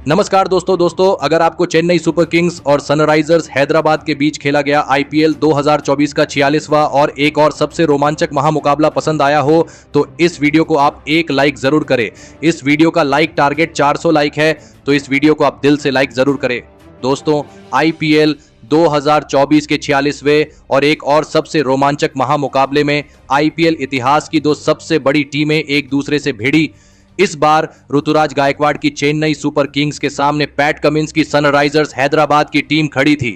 नमस्कार दोस्तों अगर आपको चेन्नई सुपर किंग्स और सनराइजर्स हैदराबाद के बीच खेला गया आईपीएल 2024 का 46वां और एक और सबसे रोमांचक महामुकाबला पसंद आया हो तो इस वीडियो को आप एक लाइक जरूर करें। इस वीडियो का लाइक टारगेट 400 लाइक है तो इस वीडियो को आप दिल से लाइक जरूर करें। दोस्तों, आईपीएल 2024 के 46वें और एक और सबसे रोमांचक महामुकाबले में आईपीएल इतिहास की दो सबसे बड़ी टीमें एक दूसरे से भिड़ी। इस बार ऋतुराज गायकवाड़ की चेन्नई सुपर किंग्स के सामने पैट कमिंस की सनराइजर्स हैदराबाद की टीम खड़ी थी।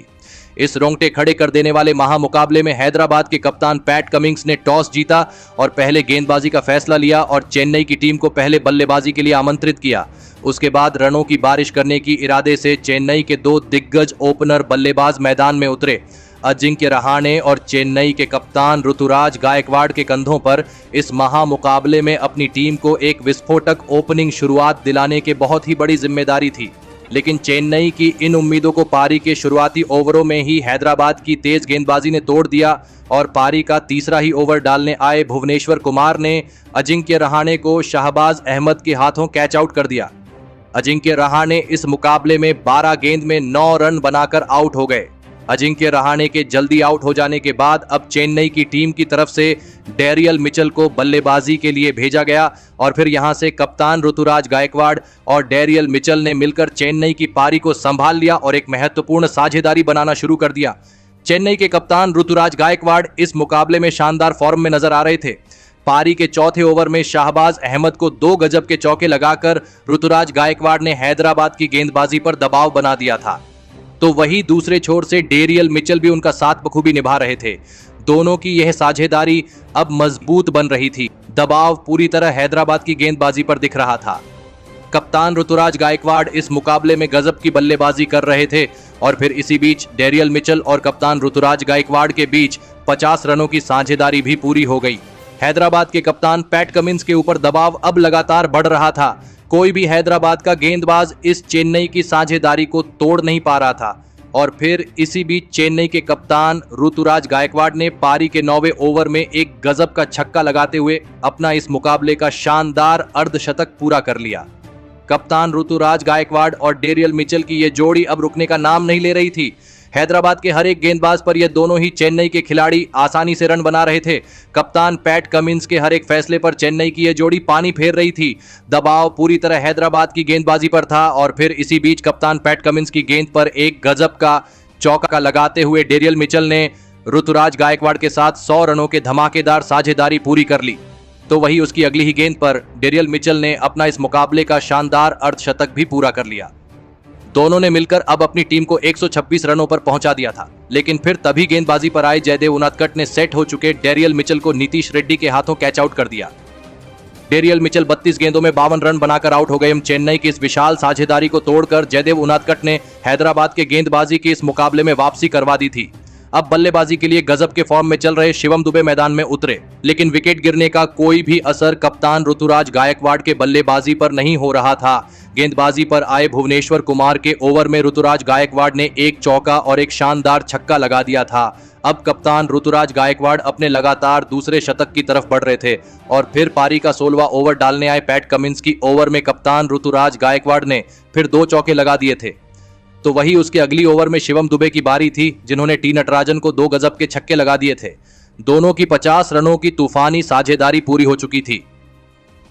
इस रोंगटे खड़े कर देने वाले महामुकाबले में हैदराबाद के कप्तान पैट कमिंस ने टॉस जीता और पहले गेंदबाजी का फैसला लिया और चेन्नई की टीम को पहले बल्लेबाजी के लिए आमंत्रित किया। उसके बाद रनों की बारिश करने की इरादे से चेन्नई के दो दिग्गज ओपनर बल्लेबाज मैदान में उतरे। अजिंक्य रहाणे और चेन्नई के कप्तान ऋतुराज गायकवाड़ के कंधों पर इस महामुकाबले में अपनी टीम को एक विस्फोटक ओपनिंग शुरुआत दिलाने की बहुत ही बड़ी जिम्मेदारी थी। लेकिन चेन्नई की इन उम्मीदों को पारी के शुरुआती ओवरों में ही हैदराबाद की तेज गेंदबाजी ने तोड़ दिया और पारी का तीसरा ही ओवर डालने आए भुवनेश्वर कुमार ने अजिंक्य रहाणे को शाहबाज अहमद के हाथों कैच आउट कर दिया। अजिंक्य रहाणे इस मुकाबले में 12 गेंद में 9 रन बनाकर आउट हो गए। अजिंक्य रहाणे के जल्दी आउट हो जाने के बाद अब चेन्नई की टीम की तरफ से डेरियल मिचेल को बल्लेबाजी के लिए भेजा गया और फिर यहां से कप्तान ऋतुराज गायकवाड़ और डेरियल मिचेल ने मिलकर चेन्नई की पारी को संभाल लिया और एक महत्वपूर्ण साझेदारी बनाना शुरू कर दिया। चेन्नई के कप्तान ऋतुराज गायकवाड़ इस मुकाबले में शानदार फॉर्म में नजर आ रहे थे। पारी के चौथे ओवर में शाहबाज अहमद को 2 गजब के चौके लगाकर ऋतुराज गायकवाड़ ने हैदराबाद की गेंदबाजी पर दबाव बना दिया था। तो वही दूसरे छोर से डेरियल मिचेल भी उनका साथ बखूबी निभा रहे थे। दोनों की यह साझेदारी अब मजबूत बन रही थी। दबाव पूरी तरह हैदराबाद की गेंदबाजी पर दिख रहा था। कप्तान ऋतुराज गायकवाड़ इस मुकाबले में गजब की बल्लेबाजी कर रहे थे और फिर इसी बीच डेरियल मिचेल और कप्तान ऋतुराज गायकवाड़ के बीच 50 रनों की साझेदारी भी पूरी हो गई। हैदराबाद के कप्तान पैट कमिंस के ऊपर दबाव अब लगातार बढ़ रहा था। कोई भी हैदराबाद का गेंदबाज इस चेन्नई की साझेदारी को तोड़ नहीं पा रहा था और फिर इसी बीच चेन्नई के कप्तान ऋतुराज गायकवाड़ ने पारी के 9वें ओवर में एक गजब का छक्का लगाते हुए अपना इस मुकाबले का शानदार अर्धशतक पूरा कर लिया। कप्तान ऋतुराज गायकवाड़ और डेरियल मिचेल की यह जोड़ी अब रुकने का नाम नहीं ले रही थी। हैदराबाद के हर एक गेंदबाज पर ये दोनों ही चेन्नई के खिलाड़ी आसानी से रन बना रहे थे। कप्तान पैट कमिंस के हर एक फैसले पर चेन्नई की ये जोड़ी पानी फेर रही थी। दबाव पूरी तरह हैदराबाद की गेंदबाजी पर था और फिर इसी बीच कप्तान पैट कमिंस की गेंद पर एक गजब का चौका लगाते हुए डेरियल मिचेल ने ऋतुराज गायकवाड़ के साथ 100 रनों के धमाकेदार साझेदारी पूरी कर ली। तो वही उसकी अगली ही गेंद पर डेरियल मिचेल ने अपना इस मुकाबले का शानदार अर्धशतक भी पूरा कर लिया। दोनों ने मिलकर अब अपनी टीम को 126 रनों पर पहुंचा दिया था। लेकिन फिर तभी गेंदबाजी पर आए जयदेव उनादकट ने सेट हो चुके डेरियल मिचेल को नीतीश रेड्डी के हाथों कैच आउट कर दिया। डेरियल मिचेल 32 गेंदों में 52 रन बनाकर आउट हो गए। चेन्नई की इस विशाल साझेदारी को तोड़कर जयदेव उनादकट ने हैदराबाद के गेंदबाजी की इस मुकाबले में वापसी करवा दी थी। अब बल्लेबाजी के लिए गजब के फॉर्म में चल रहे शिवम दुबे मैदान में उतरे, लेकिन विकेट गिरने का कोई भी असर कप्तान ऋतुराज गायकवाड़ के बल्लेबाजी पर नहीं हो रहा था। गेंदबाजी पर आए भुवनेश्वर कुमार के ओवर में ऋतुराज गायकवाड़ ने एक चौका और एक शानदार छक्का लगा दिया था। अब कप्तान ऋतुराज गायकवाड़ अपने लगातार दूसरे शतक की तरफ बढ़ रहे थे और फिर पारी का 16वां ओवर डालने आए पैट कमिंस की ओवर में कप्तान ऋतुराज गायकवाड़ ने फिर 2 चौके लगा दिए थे। तो वही उसके अगली ओवर में शिवम दुबे की बारी थी, जिन्होंने टी नटराजन को 2 गजब के छक्के लगा दिए थे। दोनों की 50 रनों की तूफानी साझेदारी पूरी हो चुकी थी।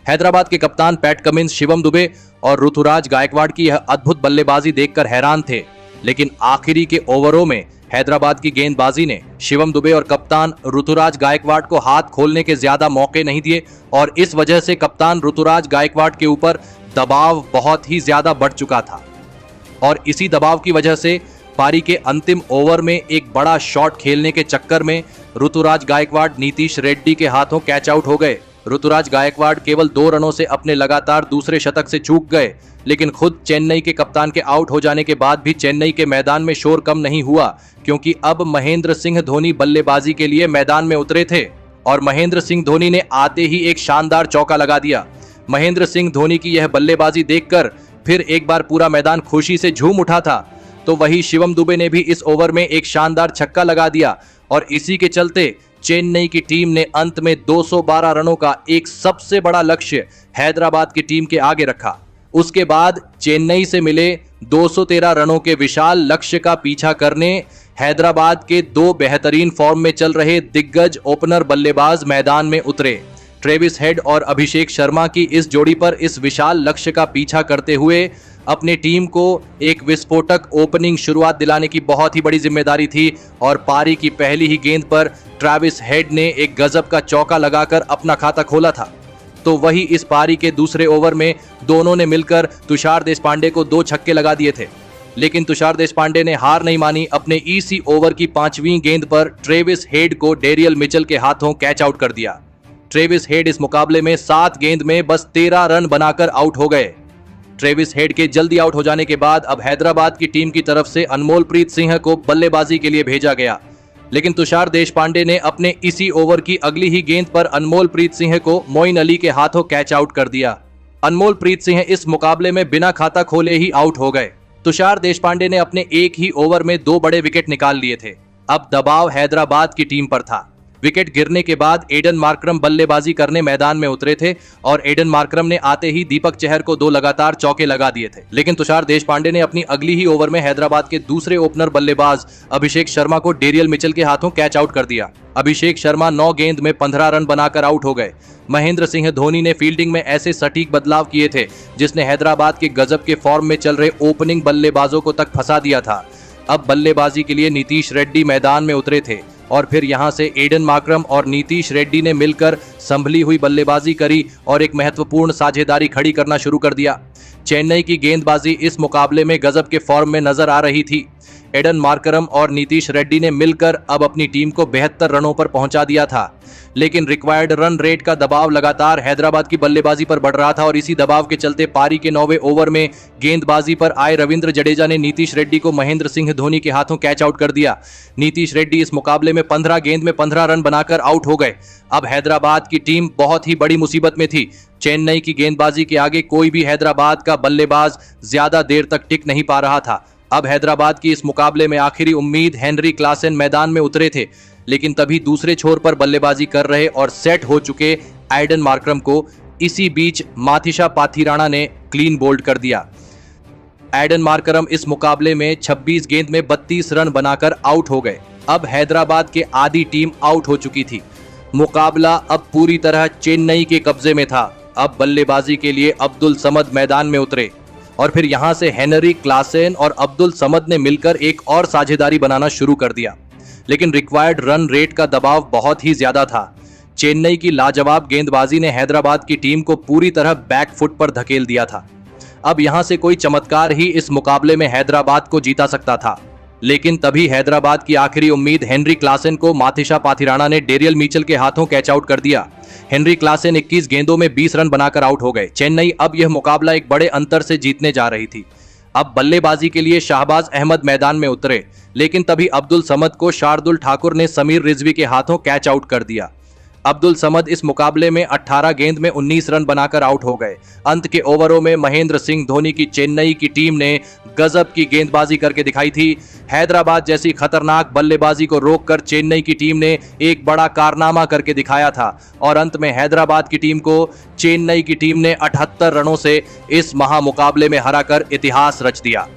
हैदराबाद के कप्तान पैट कमिंस शिवम दुबे और ऋतुराज गायकवाड़ की यह अद्भुत बल्लेबाजी देखकर हैरान थे, लेकिन आखिरी के ओवरों में हैदराबाद की गेंदबाजी ने शिवम दुबे और कप्तान ऋतुराज गायकवाड़ को हाथ खोलने के ज्यादा मौके नहीं दिए और इस वजह से कप्तान ऋतुराज गायकवाड़ के ऊपर दबाव बहुत ही ज्यादा बढ़ चुका था और इसी दबाव की वजह से पारी के अंतिम ओवर में एक बड़ा शॉट खेलने के चक्कर में ऋतुराज गायकवाड़ नीतीश रेड्डी के हाथों कैच आउट हो गए। ऋतुराज गायकवाड़ केवल 2 रनों से अपने लगातार दूसरे शतक से चूक गए, लेकिन खुद चेन्नई के कप्तान के आउट हो जाने के बाद भी चेन्नई के मैदान में शोर कम नहीं हुआ, क्योंकि अब महेंद्र सिंह धोनी बल्लेबाजी के लिए मैदान में उतरे थे और महेंद्र सिंह धोनी ने आते ही एक शानदार चौका लगा दिया। महेंद्र सिंह धोनी की यह बल्लेबाजी देखकर फिर एक बार पूरा मैदान खुशी से झूम उठा था। तो वही शिवम दुबे ने भी इस ओवर में एक शानदार छक्का लगा दिया और इसी के चलते चेन्नई की टीम ने अंत में 212 रनों का एक सबसे बड़ा लक्ष्य हैदराबाद की टीम के आगे रखा। उसके बाद चेन्नई से मिले 213 रनों के विशाल लक्ष्य का पीछा करने हैदराबाद के दो बेहतरीन फॉर्म में चल रहे दिग्गज ओपनर बल्लेबाज मैदान में उतरे। ट्रेविस हेड और अभिषेक शर्मा की इस जोड़ी पर इस विशाल लक्ष्य का पीछा करते हुए अपनी टीम को एक विस्फोटक ओपनिंग शुरुआत दिलाने की बहुत ही बड़ी जिम्मेदारी थी और पारी की पहली ही गेंद पर ट्रेविस हेड ने एक गजब का चौका लगाकर अपना खाता खोला था। तो वही इस पारी के दूसरे ओवर में दोनों ने मिलकर तुषार देशपांडे को 2 छक्के लगा दिए थे, लेकिन तुषार देशपांडे ने हार नहीं मानी। अपने इसी ओवर की 5वीं गेंद पर ट्रेविस हेड को डेरियल मिचेल के हाथों कैच आउट कर दिया। ट्रेविस हेड इस मुकाबले में 7 गेंद में बस 13 रन बनाकर आउट हो गए। ट्रेविस हेड के जल्दी आउट हो जाने के बाद अब हैदराबाद की टीम की तरफ से अनमोलप्रीत सिंह को बल्लेबाजी के लिए भेजा गया, लेकिन तुषार देशपांडे ने अपने इसी ओवर की अगली ही गेंद पर अनमोलप्रीत सिंह को मोइन अली के हाथों कैच आउट कर दिया। अनमोलप्रीत सिंह इस मुकाबले में बिना खाता खोले ही आउट हो गए। तुषार देशपांडे ने अपने एक ही ओवर में 2 बड़े विकेट निकाल लिए थे। अब दबाव हैदराबाद की टीम पर था। विकेट गिरने के बाद एडन मार्करम बल्लेबाजी करने मैदान में उतरे थे और एडन मार्करम ने आते ही दीपक चहर को 2 लगातार चौके लगा दिए थे, लेकिन तुषार देशपांडे ने अपनी अगली ही ओवर में हैदराबाद के दूसरे ओपनर बल्लेबाज अभिषेक शर्मा को डेरियल मिचेल के हाथों कैच आउट कर दिया। अभिषेक शर्मा 9 गेंद में 15 रन बनाकर आउट हो गए। महेंद्र सिंह धोनी ने फील्डिंग में ऐसे सटीक बदलाव किए थे जिसने हैदराबाद के गजब के फॉर्म में चल रहे ओपनिंग बल्लेबाजों को तक फंसा दिया था। अब बल्लेबाजी के लिए नीतीश रेड्डी मैदान में उतरे थे और फिर यहां से एडन मार्करम और नीतीश रेड्डी ने मिलकर संभली हुई बल्लेबाजी करी और एक महत्वपूर्ण साझेदारी खड़ी करना शुरू कर दिया। चेन्नई की गेंदबाजी इस मुकाबले में गजब के फॉर्म में नजर आ रही थी। एडन मार्करम और नीतीश रेड्डी ने मिलकर अब अपनी टीम को 72 रनों पर पहुंचा दिया था, लेकिन रिक्वायर्ड रन रेट का दबाव लगातार हैदराबाद की बल्लेबाजी पर बढ़ रहा था और इसी दबाव के चलते पारी के 9वें ओवर में गेंदबाजी पर आए रविंद्र जडेजा ने नीतीश रेड्डी को महेंद्र सिंह धोनी के हाथों कैच आउट कर दिया। नीतीश रेड्डी इस मुकाबले में 15 गेंद में 15 रन बनाकर आउट हो गए। अब हैदराबाद की टीम बहुत ही बड़ी मुसीबत में थी। चेन्नई की गेंदबाजी के आगे कोई भी हैदराबाद का बल्लेबाज ज्यादा देर तक टिक नहीं पा रहा था। अब हैदराबाद की इस मुकाबले में आखिरी उम्मीद हेनरी क्लासेन मैदान में उतरे थे, लेकिन तभी दूसरे छोर पर बल्लेबाजी कर रहे और सेट हो चुके एडन मार्करम को इसी बीच माथिशा पाथिराणा ने क्लीन बोल्ड कर दिया। एडन मार्करम इस मुकाबले में 26 गेंद में 32 रन बनाकर आउट हो गए। अब हैदराबाद के आधी टीम आउट हो चुकी थी। मुकाबला अब पूरी तरह चेन्नई के कब्जे में था। अब बल्लेबाजी के लिए अब्दुल समद मैदान में उतरे और फिर यहां से हेनरी क्लासेन और अब्दुल समद ने मिलकर एक और साझेदारी बनाना शुरू कर दिया, लेकिन रिक्वायर्ड रन रेट का दबाव बहुत ही ज्यादा था। चेन्नई की लाजवाब गेंदबाजी ने हैदराबाद की टीम को पूरी तरह बैकफुट पर धकेल दिया था। अब यहां से कोई चमत्कार ही इस मुकाबले में हैदराबाद को जीता सकता था, लेकिन तभी हैदराबाद की आखिरी उम्मीद हेनरी क्लासेन को माथिशा पाथिराणा ने डेरियल मिचेल के हाथों कैच आउट कर दिया। हेनरी क्लासेन 21 गेंदों में 20 रन बनाकर आउट हो गए। चेन्नई अब यह मुकाबला एक बड़े अंतर से जीतने जा रही थी। अब बल्लेबाजी के लिए शाहबाज अहमद मैदान में उतरे, लेकिन तभी अब्दुल समद को शार्दुल ठाकुर ने समीर रिजवी के हाथों कैच आउट कर दिया। अब्दुल समद इस मुकाबले में 18 गेंद में 19 रन बनाकर आउट हो गए। अंत के ओवरों में महेंद्र सिंह धोनी की चेन्नई की टीम ने गजब की गेंदबाजी करके दिखाई थी। हैदराबाद जैसी खतरनाक बल्लेबाजी को रोककर चेन्नई की टीम ने एक बड़ा कारनामा करके दिखाया था और अंत में हैदराबाद की टीम को चेन्नई की टीम ने 78 रनों से इस महामुकाबले में हराकर इतिहास रच दिया।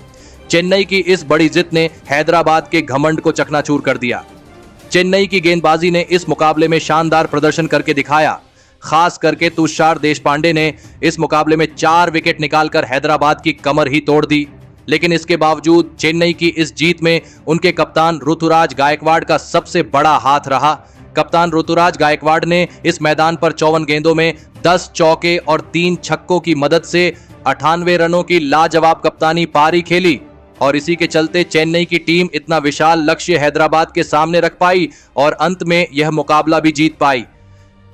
चेन्नई की इस बड़ी जीत ने हैदराबाद के घमंड को चकनाचूर कर दिया। चेन्नई की गेंदबाजी ने इस मुकाबले में शानदार प्रदर्शन करके दिखाया। खास करके तुषार देशपांडे ने इस मुकाबले में 4 विकेट निकालकर हैदराबाद की कमर ही तोड़ दी, लेकिन इसके बावजूद चेन्नई की इस जीत में उनके कप्तान ऋतुराज गायकवाड़ का सबसे बड़ा हाथ रहा। कप्तान ऋतुराज गायकवाड़ ने इस मैदान पर 54 गेंदों में 10 चौके और 3 छक्कों की मदद से 98 रनों की लाजवाब कप्तानी पारी खेली और इसी के चलते चेन्नई की टीम इतना विशाल लक्ष्य हैदराबाद के सामने रख पाई और अंत में यह मुकाबला भी जीत पाई।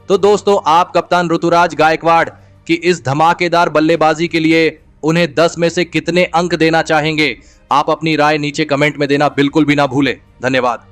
तो दोस्तों, आप कप्तान ऋतुराज गायकवाड़ की इस धमाकेदार बल्लेबाजी के लिए उन्हें 10 में से कितने अंक देना चाहेंगे? आप अपनी राय नीचे कमेंट में देना बिल्कुल भी ना भूलें। धन्यवाद।